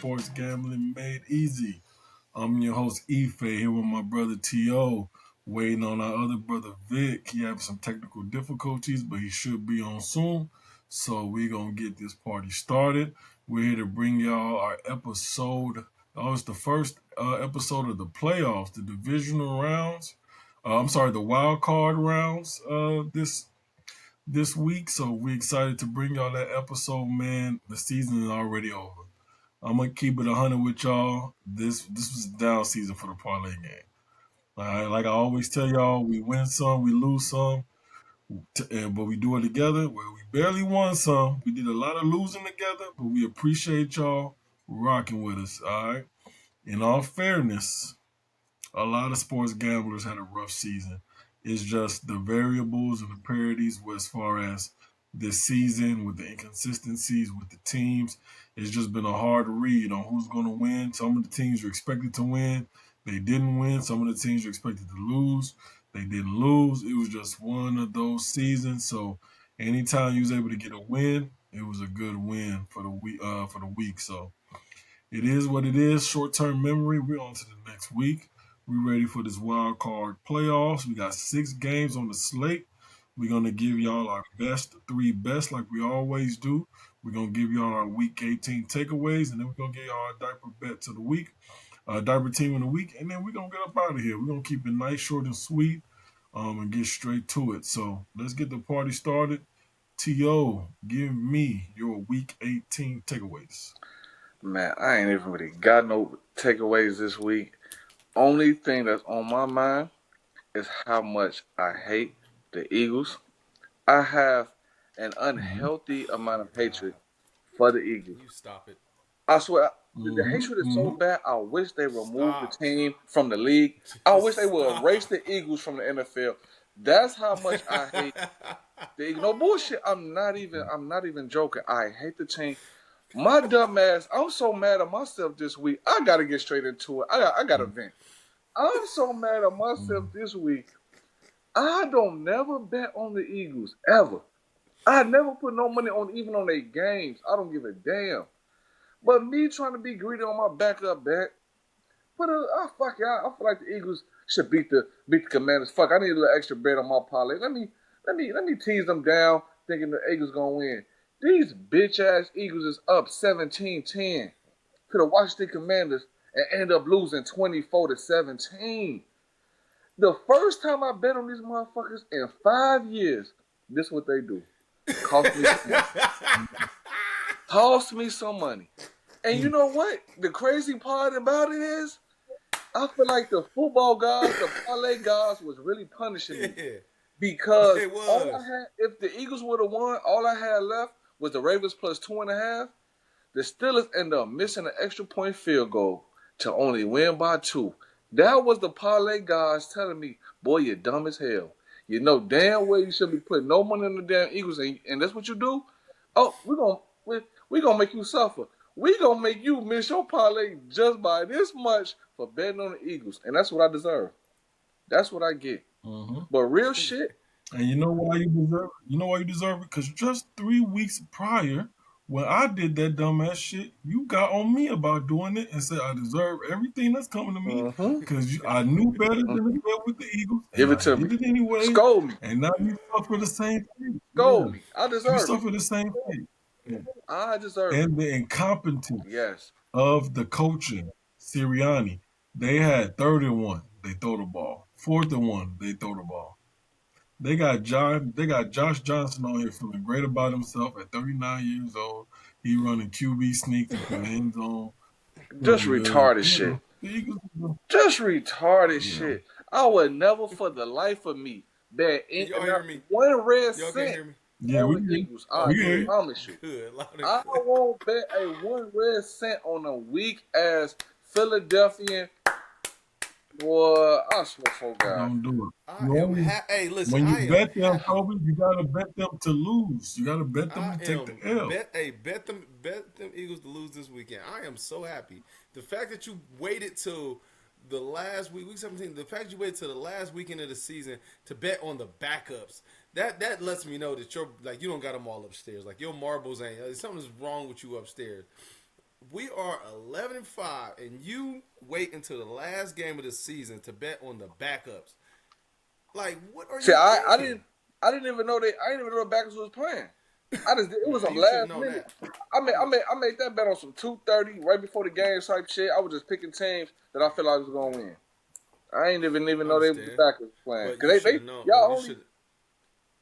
Sports Gambling Made Easy. I'm your host, Ife, here with my brother T.O., waiting on our other brother, Vic. He having some technical difficulties, but he should be on soon. So we're going to get this party started. We're here to bring y'all our episode. Oh, it's the first episode of the playoffs, the divisional rounds. The wild card rounds this week. So we're excited to bring y'all that episode, man. The season is already over. I'm gonna keep it 100 with y'all. This was a down season for the parlay game. All right, like I always tell y'all, we win some, we lose some, but we do it together. Well, we barely won some. We did a lot of losing together, but we appreciate y'all rocking with us. All right. In all fairness, a lot of sports gamblers had a rough season. It's just the variables and the parities as far as this season with the inconsistencies with the teams. It's just been a hard read on who's going to win. Some of the teams are expected to win. They didn't win. Some of the teams are expected to lose. They didn't lose. It was just one of those seasons. So anytime you was able to get a win, it was a good win for the week. So it is what it is. Short-term memory. We're on to the next week. We're ready for this wild card playoffs. We got 6 games on the slate. We're going to give y'all our three best like we always do. We're going to give y'all our week 18 takeaways, and then we're going to give y'all our diaper bets of the week, diaper team of the week, and then we're going to get up out of here. We're going to keep it nice, short, and sweet, and get straight to it. So let's get the party started. T.O., give me your week 18 takeaways. Man, I ain't even really got no takeaways this week. Only thing that's on my mind is how much I hate the Eagles. I have an unhealthy amount of hatred for the Eagles. You stop it. I swear, the hatred is so bad. I wish they removed the team from the league. I wish they would erase the Eagles from the NFL. That's how much I hate the Eagles. No bullshit. I'm not even joking. I hate the team. My dumb ass, I'm so mad at myself this week. I gotta get straight into it. I gotta vent. I'm so mad at myself this week. I don't never bet on the Eagles ever. I never put no money on even on their games. I don't give a damn. But me trying to be greedy on my backup bet, fuck it. I feel like the Eagles should beat the Commanders. Fuck, I need a little extra bet on my parlay. Let me tease them down, thinking the Eagles gonna win. These bitch ass Eagles is up 17-10 to the Washington Commanders and end up losing 24-17. The first time I bet on these motherfuckers in 5 years, this is what they do. Cost me some money. And you know what? The crazy part about it is, I feel like the football gods, the parlay gods, was really punishing me. Because if the Eagles would have won, all I had left was the Ravens plus 2.5. The Steelers end up missing an extra point field goal to only win by 2. That was the parlay guys telling me, boy, you're dumb as hell. You know damn well you shouldn't be putting no money on the damn Eagles, and that's what you do? Oh, we're gonna make you suffer. We're gonna make you miss your parlay just by this much for betting on the Eagles. And that's what I deserve. That's what I get. But real shit. And you know why you deserve it? You know why you deserve it? Because just 3 weeks prior, when I did that dumbass shit, you got on me about doing it and said I deserve everything that's coming to me because I knew better than to bet with the Eagles. Give it to me. Did it anyway. Scold me. And now you suffer the same thing. Scold me. I deserve it. You suffer the same thing. Yeah. I deserve it. And the incompetence of the coaching, Sirianni. They had 3rd and 1, they throw the ball. 4th and 1, they throw the ball. They got Josh Johnson on here feeling great about himself at 39 years old. He running QB sneaks in the end zone. Just retarded shit. Just retarded shit. I would never for the life of me bet one red cent on the Eagles. I promise you. I won't bet a 1 red cent on a weak ass Philadelphia. Boy, I swear for God. Don't do it. Hey, listen. When you bet them, Kobe, you gotta bet them to lose. You gotta bet them to take the L. Bet them Eagles to lose this weekend. I am so happy. The fact that you waited till the last week 17. The fact you waited till the last weekend of the season to bet on the backups. That lets me know that you don't got them all upstairs. Like your marbles ain't. Something's wrong with you upstairs. we are 11-5, and you wait until the last game of the season to bet on the backups. Like, what are See, you I thinking? didn't even know the Backus was playing. It was Man, some you should have last known minute. that. I made that bet on some 2:30 right before the game type shit. I was just picking teams that I feel like was gonna win. I ain't even I know the understand, Backus was playing but you because should they have known. But y'all you only should.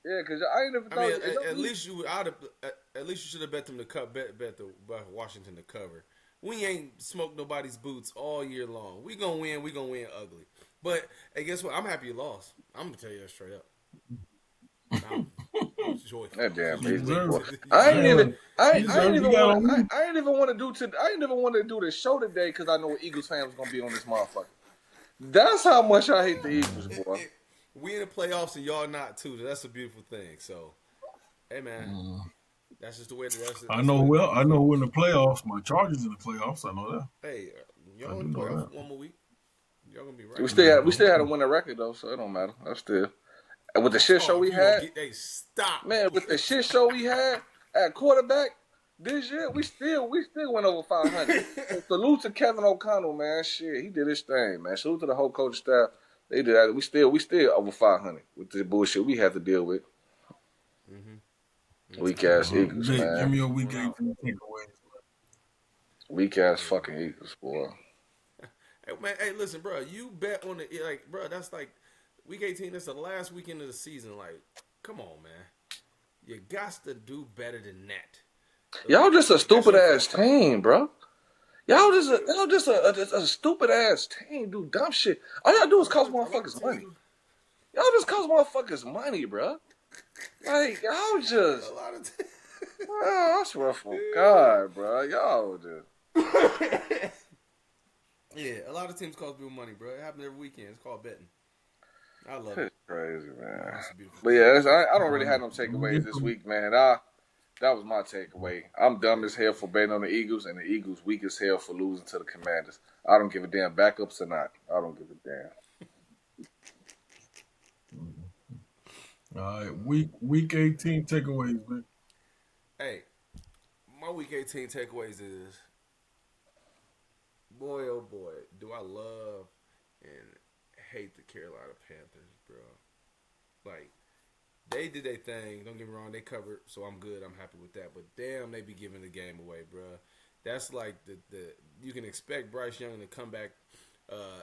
because I ain't even I know mean, it at don't really- least you out of at least you should have bet them to bet the Washington to cover. We ain't smoked nobody's boots all year long. We gonna win. We gonna win ugly. But hey, guess what? I'm happy you lost. I'm gonna tell you that straight up. I'm joyful. that damn You Eagles deserve boy. it. I I ain't ain't even like, you deserve it. You got on me. I ain't even want to do the show today because I know what Eagles fans was gonna be on this motherfucker. That's how much I hate the Eagles, boy. We in the playoffs and y'all not too. That's a beautiful thing. So, hey man, that's just the way. That's I the know way the well. cookie I know who in crumbles. the playoffs. My Chargers in the playoffs. I know that. Hey, I y'all do in the know playoffs that. for one more week. Y'all gonna be right. We still had to win a record though, so it don't matter. That's still and with the shit show Oh, we if you gonna had, get, hey, stop. man. With the shit show we had at quarterback this year, we still went over 500. So salute to Kevin O'Connell, man. Shit, he did his thing, man. Salute to the whole coaching staff. They did that. We still over 500 with the bullshit we had to deal with. Weak ass Eagles, Vic, give man. me your week 18 takeaways. Weak ass fucking Eagles, boy. Hey man, hey, listen, bro. You bet on the like, bro. That's like week 18. That's the last weekend of the season. Like, come on, man. You got to do better than that. Y'all just a That's stupid your ass fault. team, bro. Y'all just a stupid ass team, do dumb shit. All y'all do is cost A lot of motherfuckers teams money. do. Y'all just cost motherfuckers money, bro. Like y'all A just, lot of teams. I swear for God, bro. Y'all just. Yeah, a lot of teams cost people money, bro. It happens every weekend. It's called betting. I love it. It's crazy, man. Oh, it's a beautiful But thing. yeah, I don't really have no Let me takeaways get this some. week, man. That was my takeaway. I'm dumb as hell for betting on the Eagles, and the Eagles weak as hell for losing to the Commanders. I don't give a damn backups or not. I don't give a damn. All right, week 18 takeaways, Vic. Hey, my week 18 takeaways is, boy, oh boy, do I love and hate the Carolina Panthers, bro. Like, they did their thing. Don't get me wrong, they covered, so I'm good. I'm happy with that. But damn, they be giving the game away, bro. That's like the you can expect Bryce Young to come back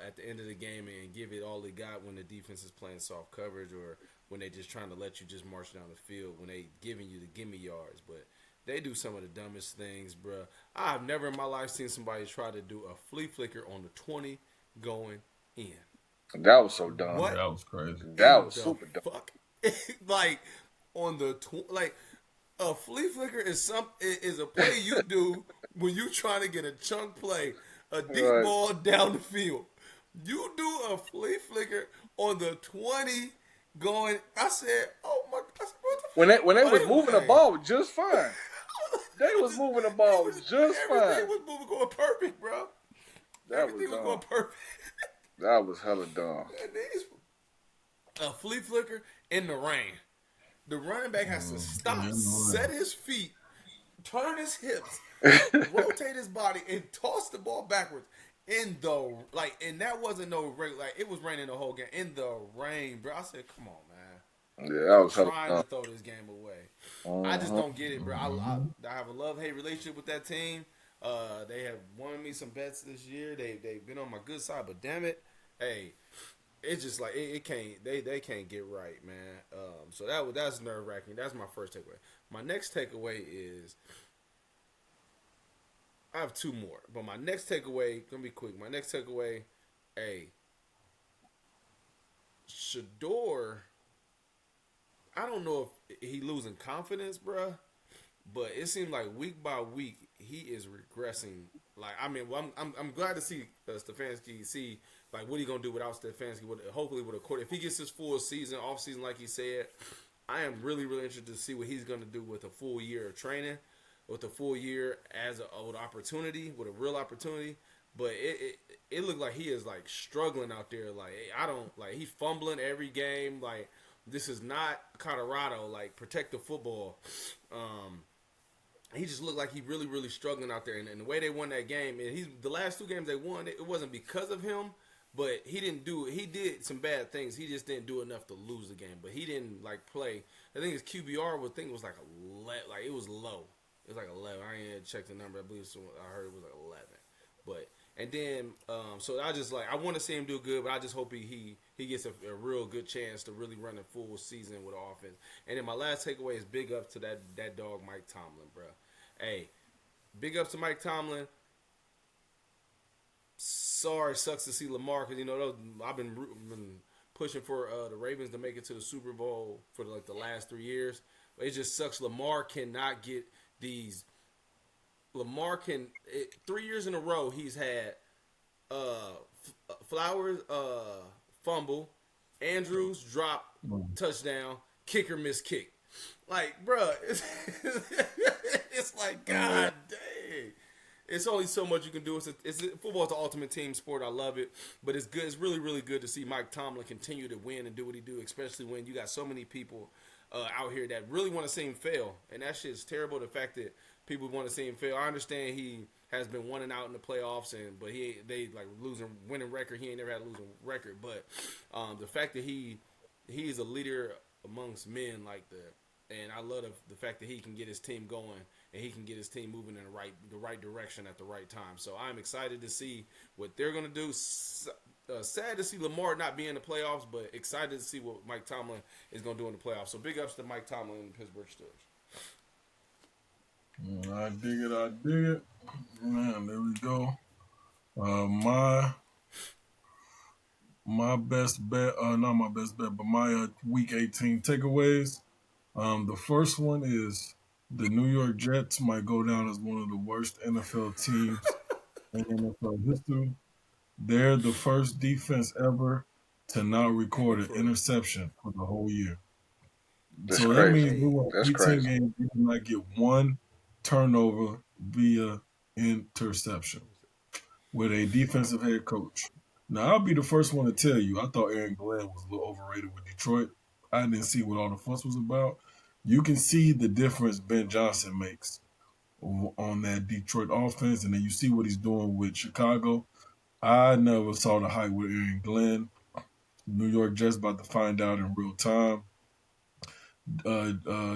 at the end of the game and give it all he got when the defense is playing soft coverage or when they just trying to let you just march down the field when they giving you the gimme yards. But they do some of the dumbest things, bro. I've never in my life seen somebody try to do a flea flicker on the 20 going in. That was so dumb. What That was crazy. That in was the super dumb. fuck? Like on the like a flea flicker is a play you do when you trying to get a chunk play, a deep Right. ball down the field. You do a flea flicker on the 20 going. I said, oh my! I said, what the When they fuck? was moving the ball just fine. They was moving the ball just Everything fine. was moving going perfect, bro. That was Everything was going dumb. perfect. That was hella dumb. And these a flea flicker in the rain. The running back has to stop, set his feet, turn his hips, rotate his body, and toss the ball backwards in the and that wasn't no regular. Like it was raining the whole game in the rain, bro. I said, "Come on, man." Yeah, that was hella Trying dumb. to throw this game away. I just don't get it, bro. I have a love-hate relationship with that team. They have won me some bets this year. They've been on my good side, but damn it, hey, it's just like it can't. They can't get right, man. So that's nerve-wracking. That's my first takeaway. My next takeaway is I have two more, but my next takeaway gonna be quick. My next takeaway, hey, Shador. I don't know if he losing confidence, bruh, but it seems like week by week he is regressing. Like I mean, well, I'm glad to see Stefanski see like what he gonna do without Stefanski. Hopefully with a quarter, if he gets his full season, off season like he said, I am really interested to see what he's gonna do with a full year of training, with a full year as an opportunity, with a real opportunity. But it looked like he is like struggling out there. Like I don't like he's fumbling every game. Like this is not Colorado. Like protect the football. he just looked like he really, really struggling out there. And the way they won that game, and he's the last two games they won, it wasn't because of him, but he didn't do it. He did some bad things. He just didn't do enough to lose the game. But he didn't like play. I think his QBR was, I think it was like like it was low. It was like 11. I ain't had to check the number. I believe I heard it was like 11. But and then so I just like I want to see him do good, but I just hope he gets a real good chance to really run a full season with offense. And then my last takeaway is big up to that dog Mike Tomlin, bro. Hey, big ups to Mike Tomlin. Sorry, sucks to see Lamar because I've been pushing for the Ravens to make it to the Super Bowl for like the last 3 years. But it just sucks. Lamar cannot get these. 3 years in a row he's had Flowers fumble, Andrews drop touchdown, kicker miss kick. Like, bruh, it's like, God dang. It's only so much you can do. Football's the ultimate team sport. I love it. But it's good. It's really, really good to see Mike Tomlin continue to win and do what he do, especially when you got so mmany people out here that really want to see him fail. And that shit's terrible, the fact that people want to see him fail. I understand he has been one and out in the playoffs, but they like winning record. He ain't never had a losing record. But the fact that he is a leader amongst men like that. And I love the fact that he can get his team going and he can get his team moving in the right direction at the right time. So I'm excited to see what they're going to do. Sad to see Lamar not be in the playoffs, but excited to see what Mike Tomlin is going to do in the playoffs. So big ups to Mike Tomlin and the Pittsburgh Steelers. I dig it. I dig it. Man, there we go. My best bet, not my best bet, but my Week 18 takeaways. The first one is the New York Jets might go down as one of the worst NFL teams in NFL history. They're the first defense ever to not record an interception for the whole year. That's So crazy. that means we won That's 18 crazy. games, we did not get one turnover via interception with a defensive head coach. Now, I'll be the first one to tell you, I thought Aaron Glenn was a little overrated with Detroit. I didn't see what all the fuss was about. You can see the difference Ben Johnson makes on that Detroit offense, and then you see what he's doing with Chicago. I never saw the hype with Aaron Glenn. New York Jets about to find out in real time.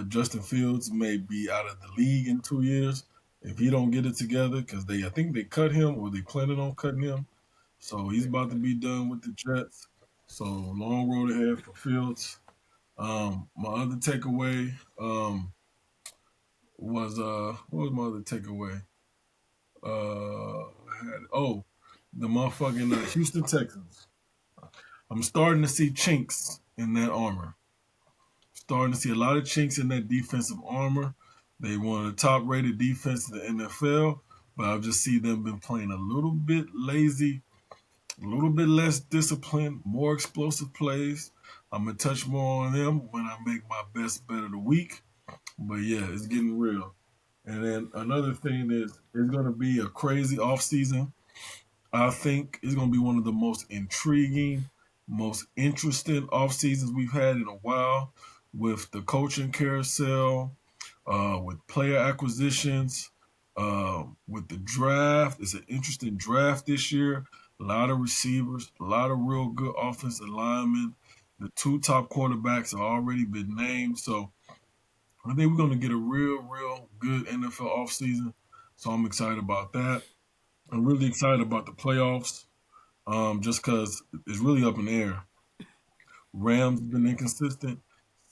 Justin Fields may be out of the league in 2 years if he don't get it together because I think they cut him or they planning on cutting him. So he's about to be done with the Jets. So long road ahead for Fields. My other takeaway was what was my other takeaway? The motherfucking Houston Texans. I'm starting to see chinks in that armor. Starting to see a lot of chinks in that defensive armor. They one of the top rated defense in the NFL, but I've just seen them been playing a little bit lazy, a little bit less disciplined, more explosive plays. I'm going to touch more on them when I make my best bet of the week. But yeah, it's getting real. And then another thing is it's going to be a crazy offseason. I think it's going to be one of the most intriguing, most interesting off seasons we've had in a while with the coaching carousel, with player acquisitions, with the draft. It's an interesting draft this year. A lot of receivers, a lot of real good offensive linemen. The two top quarterbacks have already been named. So I think we're going to get a real good NFL offseason. So I'm excited about that. I'm really excited about the playoffs just because it's really up in the air. Rams have been inconsistent.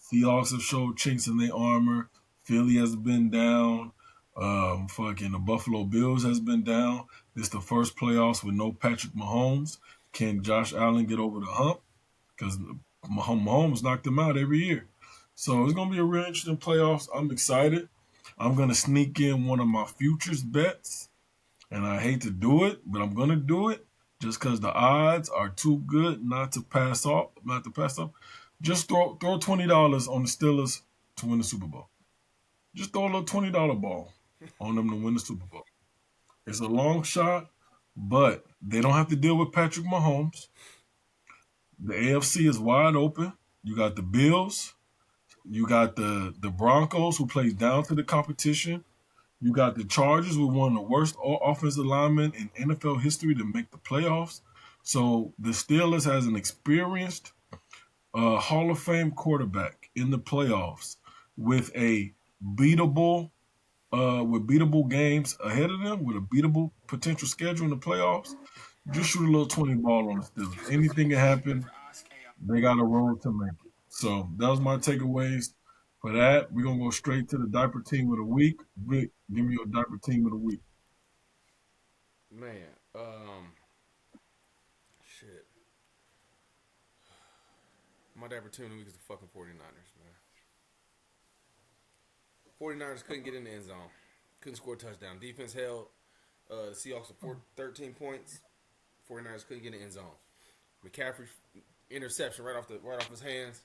Seahawks have showed chinks in their armor. Philly has been down. The Buffalo Bills has been down. This is the first playoffs with no Patrick Mahomes. Can Josh Allen get over the hump? Because Mahomes knocked him out every year. So it's going to be a real interesting playoffs. I'm excited. I'm going to sneak in one of my futures bets. And I hate to do it, but I'm going to do it just because the odds are too good not to pass up. Just throw $20 on the Steelers to win the Super Bowl. Just throw a little $20 ball on them to win the Super Bowl. It's a long shot, but they don't have to deal with Patrick Mahomes. The AFC is wide open. You got the Bills. You got the Broncos, who plays down to the competition. You got the Chargers with one of the worst offensive linemen in NFL history to make the playoffs. So the Steelers has an experienced Hall of Fame quarterback in the playoffs with a beatable with beatable games ahead of them, with a beatable potential schedule in the playoffs. Just shoot a little 20 ball on the Steelers. Anything can happen. They got a road to make it. So that was my takeaways for that. We're gonna go straight to the diaper team of the week. Vic, give me your diaper team of the week. Man, shit. My diaper team of the week is the fucking 49ers, man. 49ers couldn't get in the end zone. Couldn't score a touchdown. Defense held the Seahawks to 13 points. 49ers couldn't get in the end zone. McCaffrey interception right off his hands.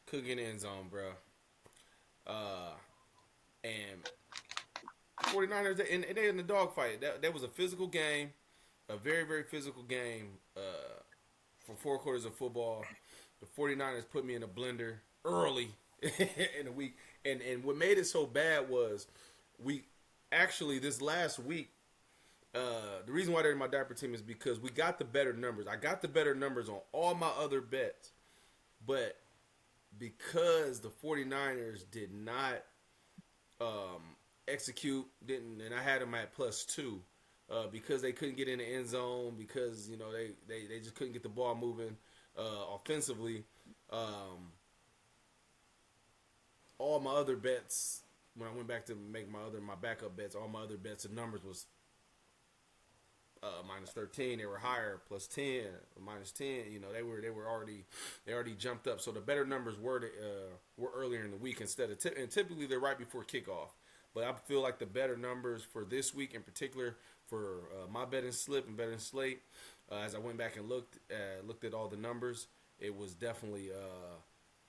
Couldn't get in the end zone, bro. And 49ers, and they in the dogfight. That was a physical game, a very, very physical game for 4 quarters of football. The 49ers put me in a blender early in the week. And what made it so bad was we actually, this last week, the reason why they're in my diaper team is because we got the better numbers. I got the better numbers on all my other bets. But because the 49ers did not execute, and I had them at +2, because they couldn't get in the end zone, because they just couldn't get the ball moving offensively. All my other bets, when I went back to make my backup bets, all my other bets, the numbers was -13. They were higher, +10, -10. They already jumped up. So the better numbers were earlier in the week instead of and typically they're right before kickoff. But I feel like the better numbers for this week in particular for my betting slip and betting slate, as I went back and looked at all the numbers, it was definitely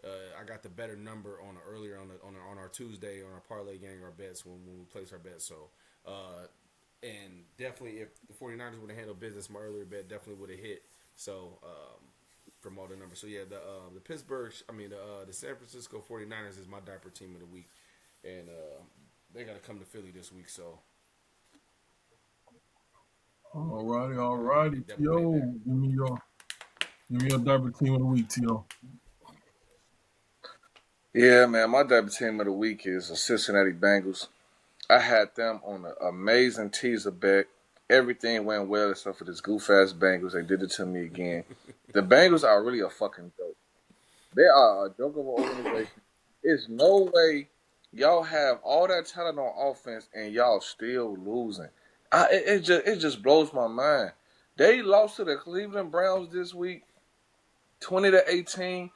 I got the better number on our Tuesday on our parlay game, our bets when we place our bets. So and definitely if the 49ers would have handled business, my earlier bet definitely would have hit. So from all the numbers. So yeah, the San Francisco 49ers is my diaper team of the week, and they got to come to Philly this week. So Alrighty, T.O. Give me your diaper team of the week, T.O. Yeah, man, my diaper team of the week is the Cincinnati Bengals. I had them on an amazing teaser bet. Everything went well except for this goof-ass Bengals. They did it to me again. The Bengals are really a fucking joke. They are a joke of an organization. There's no way y'all have all that talent on offense and y'all still losing. It just blows my mind. They lost to the Cleveland Browns this week, 20-18,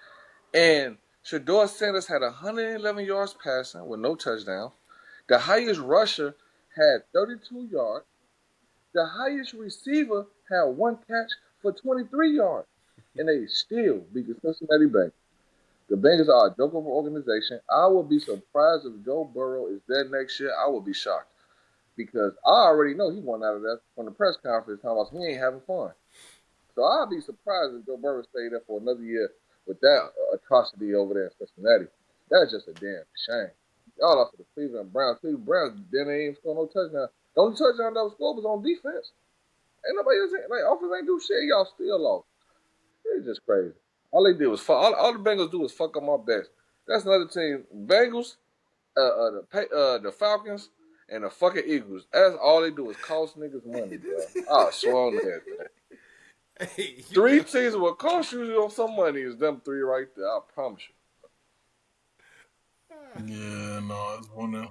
and Shador Sanders had 111 yards passing with no touchdown. The highest rusher had 32 yards. The highest receiver had 1 catch for 23 yards. And they still beat the Cincinnati Bengals. The Bengals are a joke of an organization. I would be surprised if Joe Burrow is there next year. I would be shocked. Because I already know he won out of that from the press conference talking about he ain't having fun. So I'd be surprised if Joe Burrow stayed there for another year with that atrocity over there in Cincinnati. That's just a damn shame. Y'all lost to the Cleveland Browns. Cleveland Browns didn't even score no touchdown. The only touchdown that was scored was on defense. Ain't nobody else, offense ain't do shit. Y'all still lost. It's just crazy. All they did was fuck. All the Bengals do is fuck up my bets. That's another team. Bengals, the Falcons, and the fucking Eagles. That's all they do is cost niggas money, bro. I swear on that. Hey, 3 teams will cost you on some money is them 3 right there. I promise you. Yeah, no, it's one of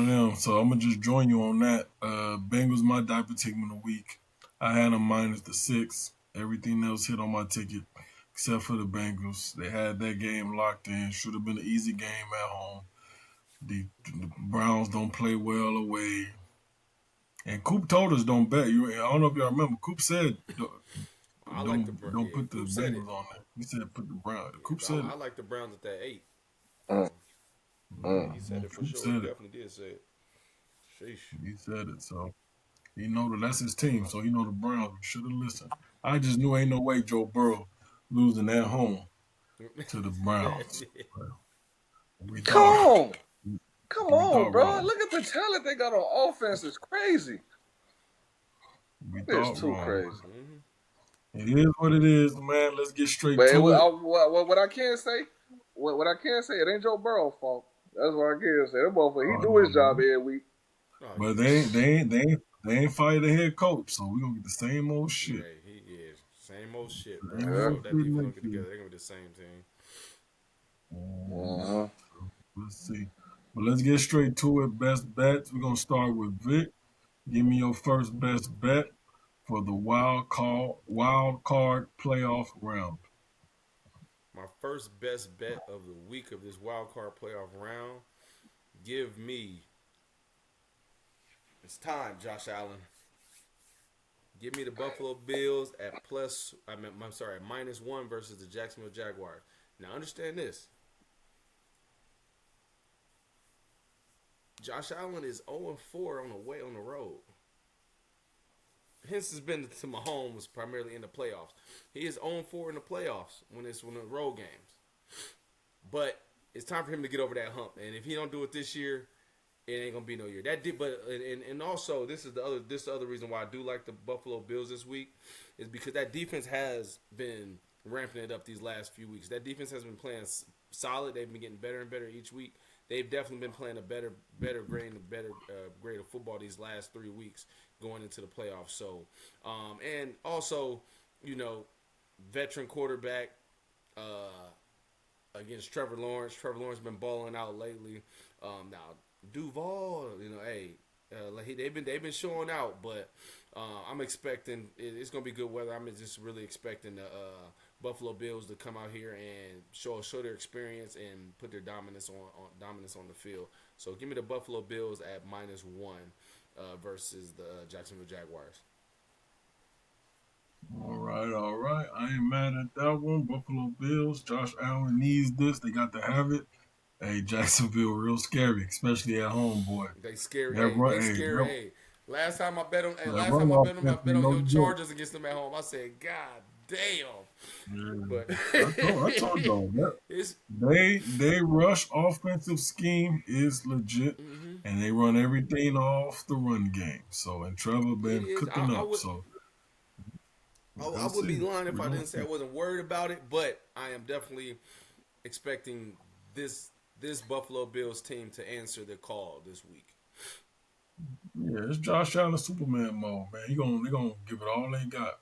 them. So I'm gonna just join you on that. Bengals my diaper team of the week. I had them -6. Everything else hit on my ticket except for the Bengals. They had that game locked in. Should have been an easy game at home. The Browns don't play well away. And Coop told us don't bet. I don't know if y'all remember. Coop said don't put the Bengals on there. He said put the Browns. Coop said I like the Browns at that 8. He said it for Coop sure. He definitely did say it. Sheesh. He said it, so he know that's his team. So he know the Browns should have listened. I just knew ain't no way Joe Burrow losing at home to the Browns. Come Come We on, thought bro. wrong. Look at the talent they got on offense. It's crazy. We It's thought too wrong. crazy. It is what it is, man. Let's get straight But to it. what I can say, what I can say, it ain't Joe Burrow's fault. That's what I can say. That motherfucker, he do his job every week. Oh, But yeah. they ain't fired the head coach, so we gonna get the same old shit. Hey, he is. Same old shit, bro. Same I Yeah. hope old that shit defense don't next get year. together. They're going to be the same team. Mhm. Uh-huh. Let's see. But let's get straight to it. Best bets. We're gonna start with Vic. Give me your first best bet for the wild card playoff round. My first best bet of the week of this wild card playoff round. Give me. It's time, Josh Allen. Give me the Buffalo Bills at plus. I'm sorry, at -1 versus the Jacksonville Jaguars. Now understand this. Josh Allen is 0-4 on the way on the road. Hence has been to Mahomes primarily in the playoffs. He is 0-4 in the playoffs when it's the road games. But it's time for him to get over that hump. And if he don't do it this year, it ain't gonna be no year. And also this is the other reason why I do like the Buffalo Bills this week is because that defense has been ramping it up these last few weeks. That defense has been playing solid. They've been getting better and better each week. They've definitely been playing a better grade of football these last 3 weeks going into the playoffs. So, and also, you know, veteran quarterback against Trevor Lawrence. Trevor Lawrence been balling out lately. Now Duval, you know, hey, they've been showing out, but I'm expecting it's gonna be good weather. I'm just really expecting the Buffalo Bills to come out here and show their experience and put their dominance on the field. So give me the Buffalo Bills at -1 versus the Jacksonville Jaguars. All right, all right. I ain't mad at that one. Buffalo Bills. Josh Allen needs this. They got to have it. Hey, Jacksonville, real scary, especially at home, boy. They scary. That Hey, run, they hey, scary. that, Hey, last time I bet on. Hey, that last run time I bet on. I offense bet ain't on no your joke. Chargers against them at home. I said, God damn. Yeah. But I told y'all that. it's They rush offensive scheme is legit, mm-hmm. and they run everything off the run game. So and Trevor It been is. cooking up. So I we'll would be see. lying if We're I gonna didn't say I see. wasn't worried about it. But I am definitely expecting this Buffalo Bills team to answer the call this week. Yeah, it's Josh Allen Superman mode, man. They gonna give it all they got.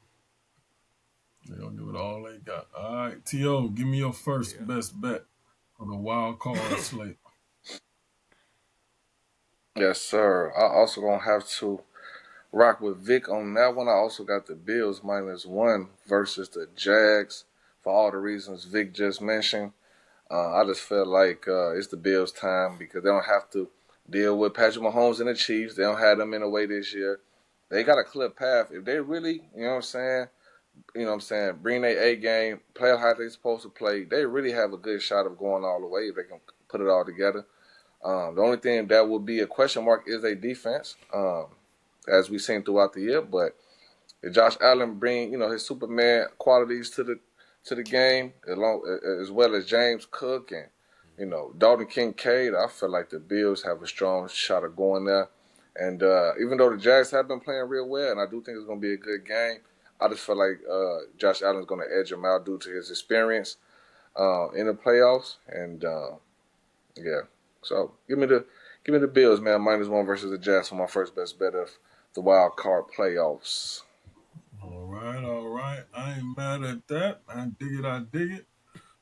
They gonna give it all they got. All right, To, give me your first Yeah. best bet for the wild card slate. Yes, sir. I also gonna have to rock with Vic on that one. I also got the Bills -1 versus the Jags for all the reasons Vic just mentioned. I just feel like it's the Bills' time because they don't have to deal with Patrick Mahomes and the Chiefs. They don't have them in a way this year. They got a clear path. If they really, bring their A game, play how they're supposed to play, they really have a good shot of going all the way if they can put it all together. The only thing that would be a question mark is a defense, as we've seen throughout the year. But if Josh Allen bring his Superman qualities to the game, as well as James Cook and Dalton Kincaid, I feel like the Bills have a strong shot of going there. And even though the Jags have been playing real well, and I do think it's going to be a good game, I just feel like Josh Allen's going to edge him out due to his experience in the playoffs. And yeah, so give me the Bills, man, -1 versus the Jazz for my first best bet of the wild card playoffs. All right, all right. I ain't mad at that. I dig it. I dig it.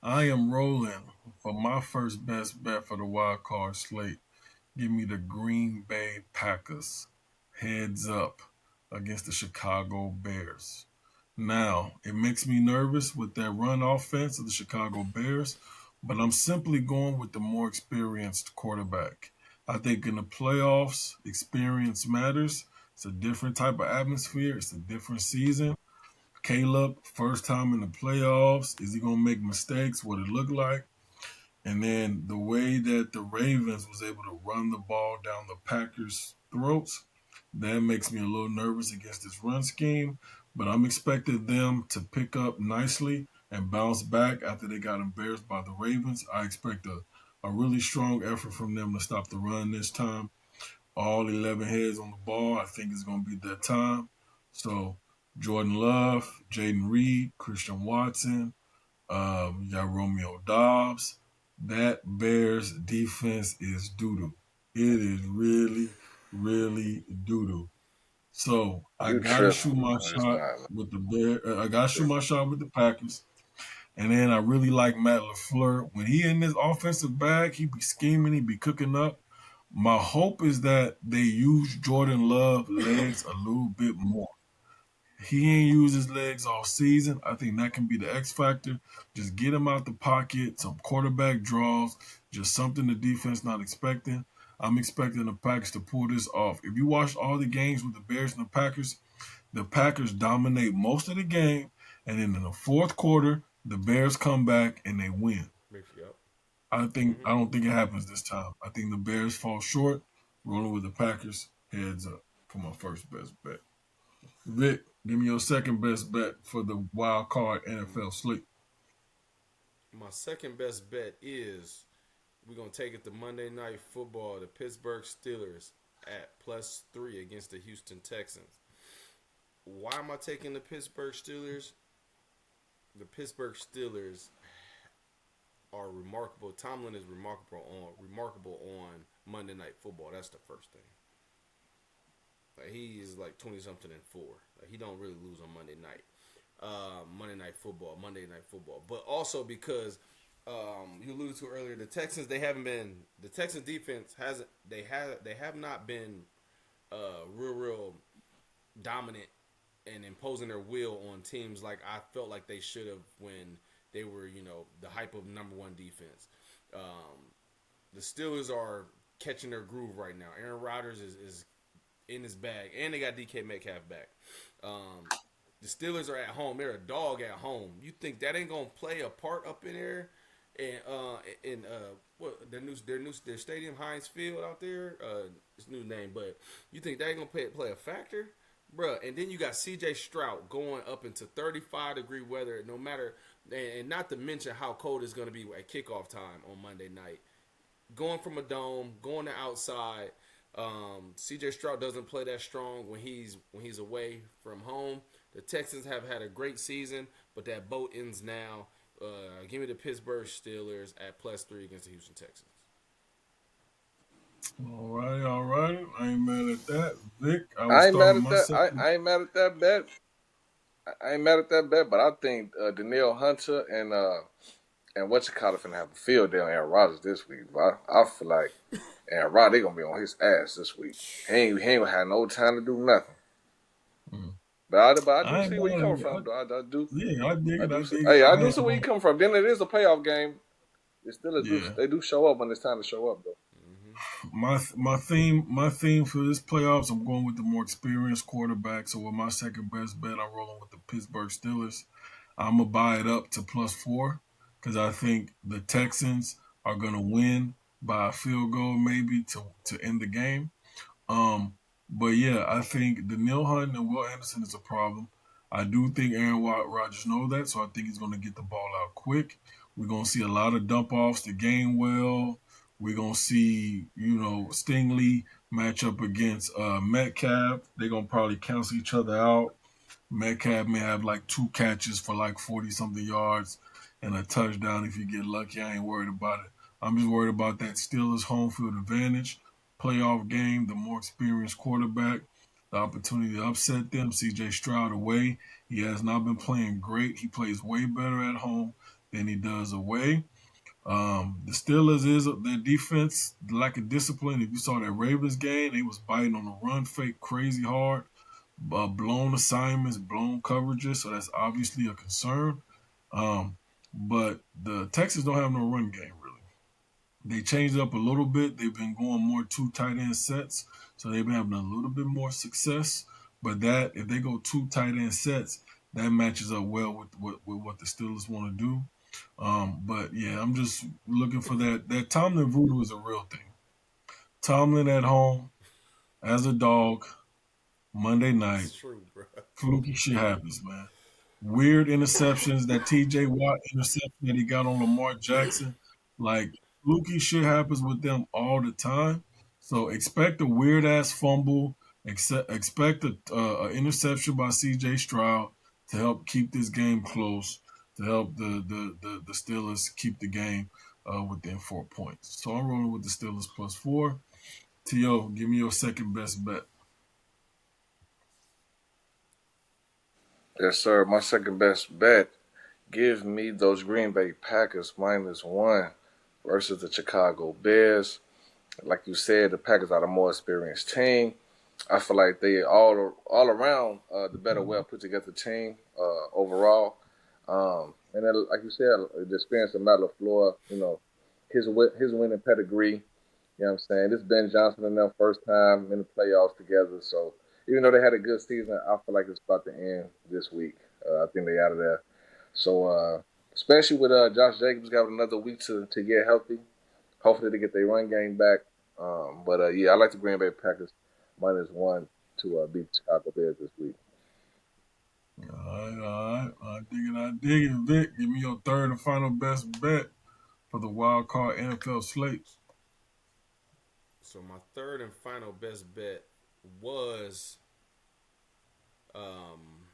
I am rolling for my first best bet for the wild card slate. Give me the Green Bay Packers heads up against the Chicago Bears. Now, it makes me nervous with that run offense of the Chicago Bears, but I'm simply going with the more experienced quarterback. I think in the playoffs, experience matters. It's a different type of atmosphere, it's a different season. Caleb, first time in the playoffs. Is he going to make mistakes? What it look like? And then the way that the Ravens was able to run the ball down the Packers' throats, that makes me a little nervous against this run scheme. But I'm expecting them to pick up nicely and bounce back after they got embarrassed by the Ravens. I expect a a really strong effort from them to stop the run this time. All 11 heads on the ball. I think it's going to be that time. So Jordan Love, Jaden Reed, Christian Watson, you got Romeo Dobbs. That Bears defense is doo doo. It is really, really doo doo. So I You gotta tripping? shoot my No, it's shot not. Man. with the Bear. I gotta shoot my shot with the Packers. And then I really like Matt LaFleur. When he in this offensive bag, he be scheming, he be cooking up. My hope is that they use Jordan Love legs a little bit more. He ain't used his legs all season. I think that can be the X factor. Just get him out the pocket, some quarterback draws, just something the defense not expecting. I'm expecting the Packers to pull this off. If you watch all the games with the Bears and the Packers dominate most of the game, and then in the fourth quarter, the Bears come back and they win. Yep. I don't think it happens this time. I think the Bears fall short, rolling with the Packers. Heads up for my first best bet. Vic, give me your second best bet for the wild card NFL slate. My second best bet is we're gonna take it to Monday Night Football. The Pittsburgh Steelers at +3 against the Houston Texans. Why am I taking the Pittsburgh Steelers? The Pittsburgh Steelers are remarkable. Tomlin is remarkable on Monday Night Football. That's the first thing. Like he is like 20 something and 4. Like he don't really lose on Monday night. Monday Night Football. But also because you alluded to earlier, the Texans defense have not been real dominant and imposing their will on teams like I felt like they should have when they were, the hype of number one defense. The Steelers are catching their groove right now. Aaron Rodgers is in his bag, and they got DK Metcalf back. The Steelers are at home. They're a dog at home. You think that ain't gonna play a part up in there? And what their stadium, Heinz Field out there, it's a new name, but you think that ain't gonna play a factor, bruh? And then you got C.J. Stroud going up into 35-degree weather, no matter, and not to mention how cold it's gonna be at kickoff time on Monday night. Going from a dome, going to outside. C.J. Stroud doesn't play that strong when he's away from home. The Texans have had a great season, but that boat ends now. Give me the Pittsburgh Steelers at +3 against the Houston Texans. All right, all right. I ain't mad at that. Vic, I was I ain't mad starting at my that. second. I ain't mad at that bet. I ain't mad at that bet, but I think Danielle Hunter and what you call it finna have a field day on Aaron Rodgers this week. But I feel like Aaron Rodgers they gonna be on his ass this week. He ain't gonna have no time to do nothing. Mm. But I do I ain't see where you coming mad from, though. I do. yeah, I dig I it. I do see. dig it. Hey, I I do had see where you my come from. Then it is a playoff game. It still yeah. they do show up when it's time to show up, though. My theme for this playoffs, I'm going with the more experienced quarterback. So with my second best bet, I'm rolling with the Pittsburgh Steelers. I'm gonna buy it up to +4 because I think the Texans are gonna win by a field goal, maybe to end the game. Um, but yeah, I think Daniil Hunt and Will Anderson is a problem. I do think Aaron Rodgers knows that, so I think he's going to get the ball out quick. We're going to see a lot of dump offs to Gainwell. We're going to see, Stingley match up against Metcalf. They're going to probably cancel each other out. Metcalf may have like 2 catches for like 40 something yards and a touchdown if you get lucky. I ain't worried about it. I'm just worried about that Steelers home field advantage, playoff game, the more experienced quarterback, the opportunity to upset them. CJ Stroud away. He has not been playing great. He plays way better at home than he does away. The Steelers is their defense, lack of discipline. If you saw that Ravens game, they was biting on the run fake crazy hard, blown assignments, blown coverages. So that's obviously a concern. Um, but the Texans don't have no run game really. They changed it up a little bit. They've been going more 2 tight end sets, so they've been having a little bit more success. But that if they go 2 tight end sets, that matches up well with what the Steelers want to do. But yeah, I'm just looking for that. That Tomlin voodoo is a real thing. Tomlin at home as a dog Monday night. It's true, bro. Fluky shit happens, man. Weird interceptions. That T.J. Watt interception that he got on Lamar Jackson, like fluky shit happens with them all the time. So expect a weird ass fumble. Expect a interception by C.J. Stroud to help keep this game close. To help the Steelers keep the game within 4 points. So I'm rolling with the Steelers +4. T.O., give me your second best bet. Yes, sir. My second best bet. Give me those Green Bay Packers -1 versus the Chicago Bears. Like you said, the Packers are the more experienced team. I feel like they all around the better, well put together team overall. And then, like you said, the experience of Matt LaFleur, his winning pedigree. You know what I'm saying? This Ben Johnson and them first time in the playoffs together. So even though they had a good season, I feel like it's about to end this week. I think they out of there. So especially with Josh Jacobs got another week to get healthy. Hopefully they get their run game back. But yeah, I like the Green Bay Packers -1 to beat the Chicago Bears this week. All right. I dig it, Vic. Give me your third and final best bet for the wild card NFL slate. So my third and final best bet was um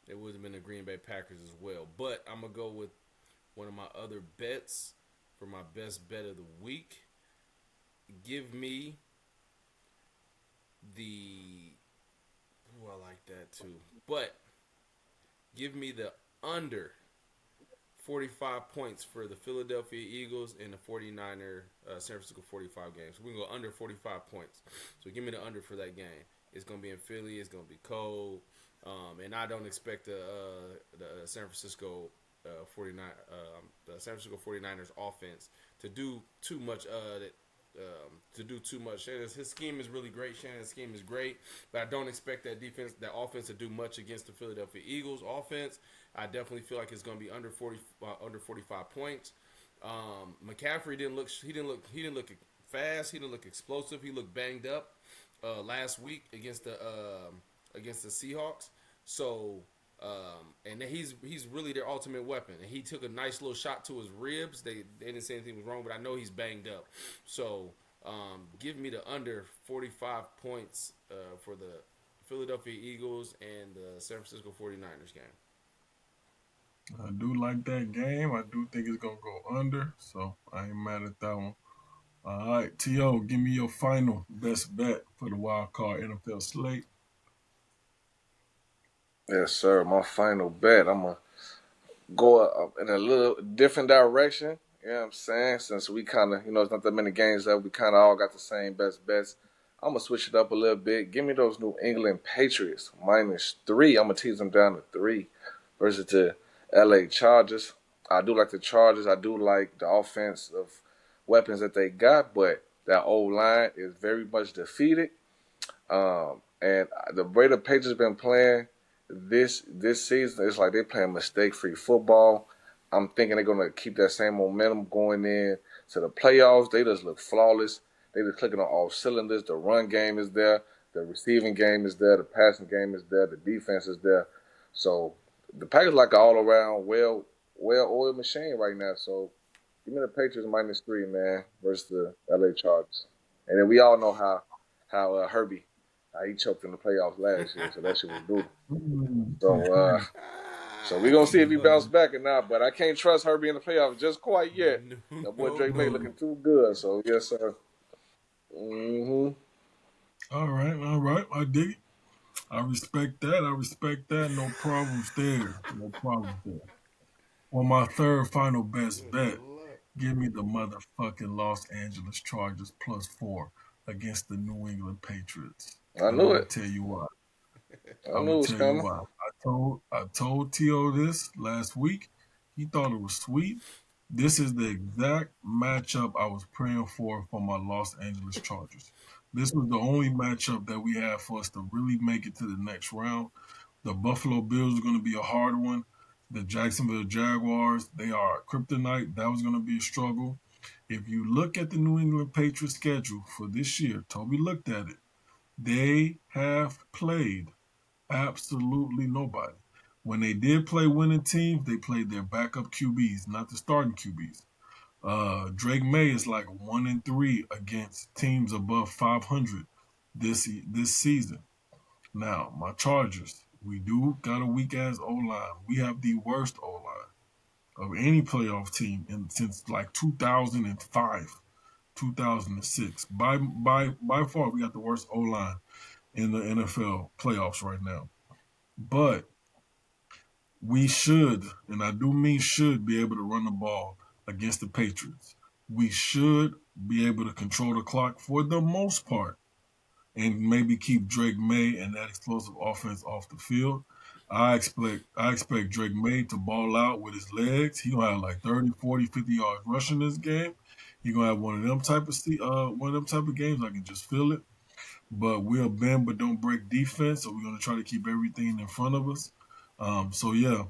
it would have been the Green Bay Packers as well. But I'm gonna go with one of my other bets for my best bet of the week. Give me the I like that too. But give me the under 45 points for the Philadelphia Eagles and the 49er San Francisco 45 games. So we can go under 45 points. So give me the under for that game. It's going to be in Philly. It's going to be cold. And I don't expect the San Francisco 49 the San Francisco 49ers offense to do too much his scheme is really great. Shannon's scheme is great, but I don't expect that offense to do much against the Philadelphia Eagles offense. I definitely feel like it's going to be under 45 points. McCaffrey didn't look fast. He didn't look explosive. He looked banged up last week against the Seahawks. So and he's really their ultimate weapon. And he took a nice little shot to his ribs. They didn't say anything was wrong, but I know he's banged up. So give me the under 45 points for the Philadelphia Eagles and the San Francisco 49ers game. I do like that game. I do think it's going to go under, so I ain't mad at that one. All right, T.O., give me your final best bet for the wild card NFL slate. Yes, sir. My final bet. I'm gonna go in a little different direction. You know what I'm saying? Since we kind of, it's not that many games that we kind of all got the same best bets. I'm gonna switch it up a little bit. Give me those New England Patriots -3. I'm gonna tease them down to 3 versus the LA Chargers. I do like the Chargers. I do like the offensive weapons that they got, but that old line is very much defeated. And the way the Patriots been playing this season, it's like they're playing mistake-free football. I'm thinking they're gonna keep that same momentum going in to the playoffs. They just look flawless. They just clicking on all cylinders. The run game is there. The receiving game is there. The passing game is there. The defense is there. So the Packers like an all-around well-oiled machine right now. So give me the Patriots -3, man, versus the LA Chargers. And then we all know how Herbie he choked in the playoffs last year, so that shit was brutal. So we're gonna see if he bounced back or not. But I can't trust Herbie in the playoffs just quite yet. That boy Drake May looking too good. So yes, sir. All right. I dig it. I respect that. No problems there. No problems there. On my third final best bet, give me the motherfucking Los Angeles Chargers +4 against the New England Patriots. I And knew I'm gonna it. tell you why. I I'm knew gonna it was tell you coming. why. I told T.O. this last week. He thought it was sweet. This is the exact matchup I was praying for my Los Angeles Chargers. This was the only matchup that we had for us to really make it to the next round. The Buffalo Bills are going to be a hard one. The Jacksonville Jaguars, they are kryptonite. That was going to be a struggle. If you look at the New England Patriots schedule for this year, Toby looked at it. They have played absolutely nobody. When they did play winning teams, they played their backup QBs, not the starting QBs. Drake May is like 1-3 against teams above 500 this season. Now, my Chargers, we do got a weak ass O line. We have the worst O line of any playoff team since like 2005, 2006. By far, we got the worst O line in the NFL playoffs right now. But we should, and I do mean should, be able to run the ball against the Patriots. We should be able to control the clock for the most part and maybe keep Drake May and that explosive offense off the field. I expect Drake May to ball out with his legs. He gonna have like 30, 40, 50 yards rushing this game. He gonna have one of them type of games. I can just feel it. But we'll bend but don't break defense. So we're gonna try to keep everything in front of us. So yeah,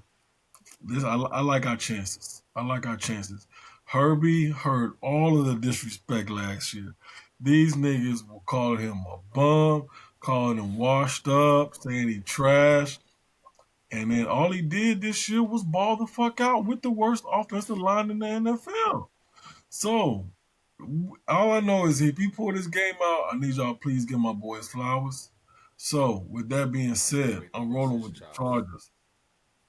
I like our chances. I like our chances. Herbie heard all of the disrespect last year. These niggas were calling him a bum, calling him washed up, saying he trash. And then all he did this year was ball the fuck out with the worst offensive line in the NFL. So all I know is if he pull this game out, I need y'all please give my boys flowers. So with that being Can't said, wait to I'm roast rolling this with the child. Chargers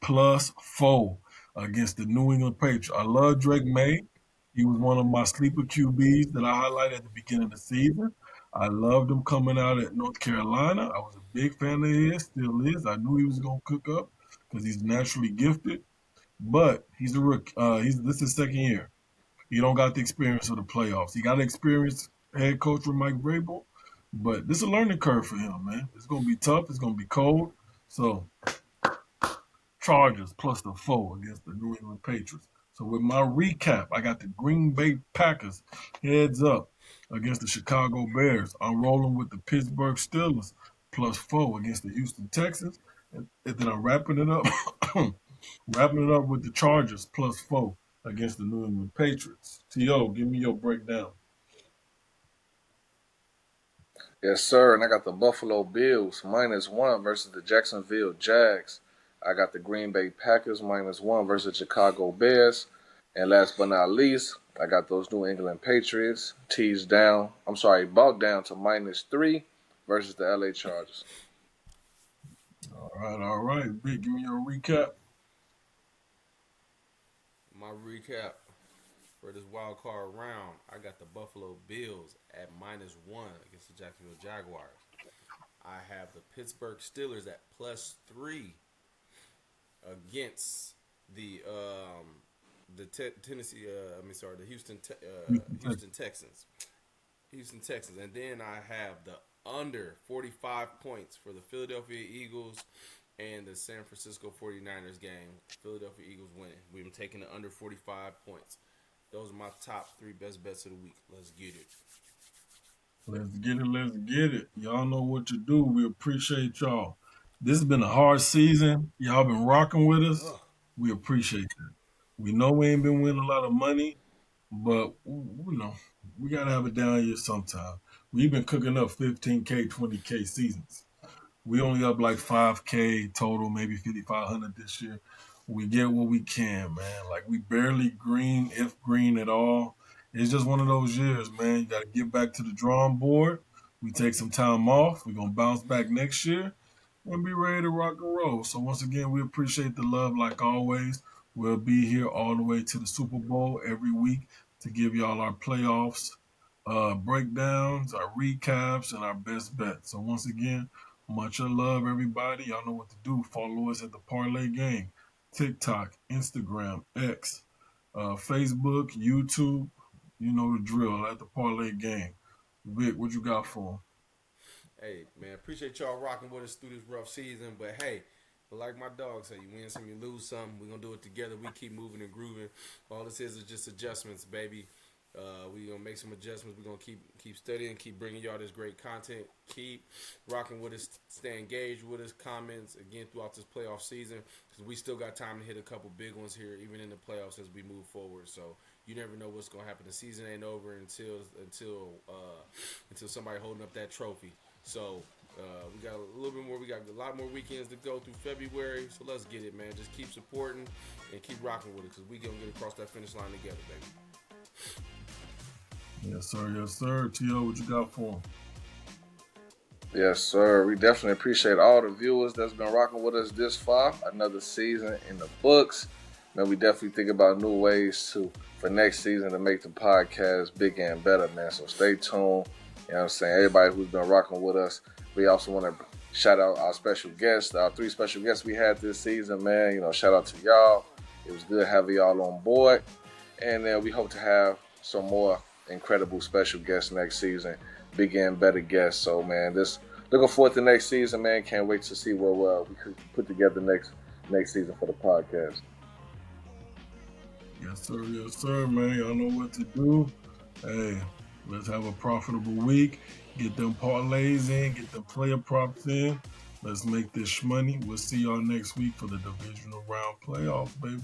+4 against the New England Patriots. I love Drake May. He was one of my sleeper QBs that I highlighted at the beginning of the season. I loved him coming out at North Carolina. I was a big fan of his, still is. I knew he was going to cook up because he's naturally gifted. But he's a rookie. This is his second year. He don't got the experience of the playoffs. He got an experienced head coach with Mike Vrabel, but this is a learning curve for him, man. It's going to be tough. It's going to be cold. So Chargers +4 against the New England Patriots. So with my recap, I got the Green Bay Packers heads up against the Chicago Bears. I'm rolling with the Pittsburgh Steelers +4 against the Houston Texans. And then I'm wrapping it up wrapping it up with the Chargers +4 against the New England Patriots. T.O., give me your breakdown. Yes, sir. And I got the Buffalo Bills -1 versus the Jacksonville Jags. I got the Green Bay Packers -1 versus Chicago Bears. And last but not least, I got those New England Patriots bought down to -3 versus the LA Chargers. All right, Vic, give me your recap. My recap for this wild card round, I got the Buffalo Bills at -1 against the Jacksonville Jaguars. I have the Pittsburgh Steelers at +3 against the Houston Texans. Houston Texans, and then I have the under 45 points for the Philadelphia Eagles and the San Francisco 49ers game. Philadelphia Eagles winning. We've been taking the under 45 points. Those are my top 3 best bets of the week. Let's get it. Let's get it. Let's get it. Y'all know what to do. We appreciate y'all. This has been a hard season. Y'all been rocking with us. Ugh. We appreciate that. We know we ain't been winning a lot of money, but we gotta have a down year sometime. We've been cooking up 15K, 20K seasons. We only up like 5K total, maybe 5,500 this year. We get what we can, man. Like we barely green, if green at all. It's just one of those years, man. You got to get back to the drawing board. We take some time off. We're gonna bounce back next year and be ready to rock and roll. So once again, we appreciate the love, like always. We'll be here all the way to the Super Bowl every week to give y'all our playoffs breakdowns, our recaps, and our best bets. So once again, much love, everybody. Y'all know what to do. Follow us at the Parlay Game, TikTok, Instagram, X, Facebook, YouTube. You know the drill at the Parlay Game. Vic, what you got for 'em? Hey, man, appreciate y'all rocking with us through this rough season. But hey, like my dog say, you win some, you lose some. We're going to do it together. We keep moving and grooving. All this is just adjustments, baby. We gonna make some adjustments. We're gonna keep studying, keep bringing y'all this great content. Keep rocking with us, stay engaged with us. Comments again throughout this playoff season because we still got time to hit a couple big ones here, even in the playoffs as we move forward. So you never know what's gonna happen. The season ain't over until somebody holding up that trophy. So we got a little bit more. We got a lot more weekends to go through February. So let's get it, man. Just keep supporting and keep rocking with it because we gonna get across that finish line together, baby. Yes, sir. Yes, sir. T.O., what you got for him? Yes, sir. We definitely appreciate all the viewers that's been rocking with us this far. Another season in the books. Man, we definitely think about new ways for next season to make the podcast bigger and better, man. So stay tuned. You know what I'm saying? Everybody who's been rocking with us. We also want to shout out our special guests, our 3 special guests we had this season, man. You know, shout out to y'all. It was good having y'all on board. And then we hope to have some more incredible special guests next season. Bigger and better guests. So, man, looking forward to next season, man. Can't wait to see what we could put together next season for the podcast. Yes, sir, man. Y'all know what to do. Hey, let's have a profitable week. Get them parlays in, get them player props in. Let's make this money. We'll see y'all next week for the divisional round playoffs, baby.